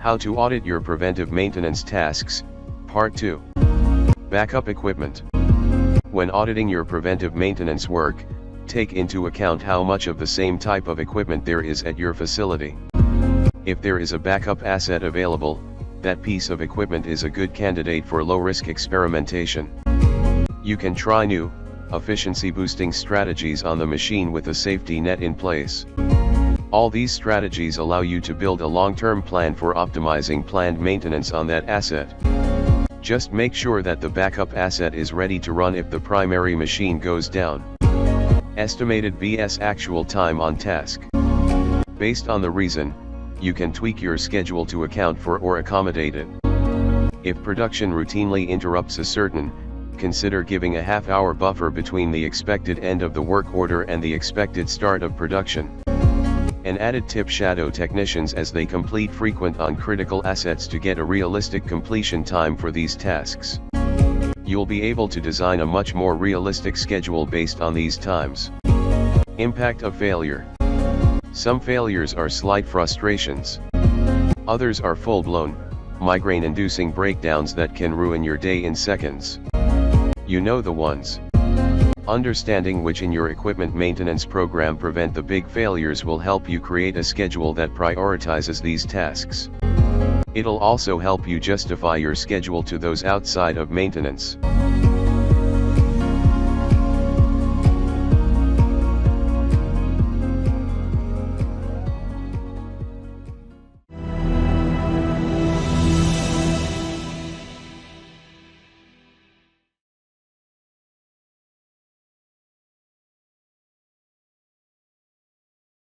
How to audit your preventive maintenance tasks, Part 2. Backup equipment. When auditing your preventive maintenance work, take into account how much of the same type of equipment there is at your facility. If there is a backup asset available, that piece of equipment is a good candidate for low-risk experimentation. You can try new, efficiency-boosting strategies on the machine with a safety net in place. All these strategies allow you to build a long-term plan for optimizing planned maintenance on that asset. Just make sure that the backup asset is ready to run if the primary machine goes down. Estimated vs actual time on task. Based on the reason, you can tweak your schedule to account for or accommodate it. If production routinely interrupts a certain, consider giving a half-hour buffer between the expected end of the work order and the expected start of production. An added tip: shadow technicians as they complete frequent on-critical assets to get a realistic completion time for these tasks. You'll be able to design a much more realistic schedule based on these times. Impact of failure. Some failures are slight frustrations. Others are full-blown, migraine-inducing breakdowns that can ruin your day in seconds. You know the ones. Understanding which in your equipment maintenance program prevent the big failures will help you create a schedule that prioritizes these tasks. It'll also help you justify your schedule to those outside of maintenance.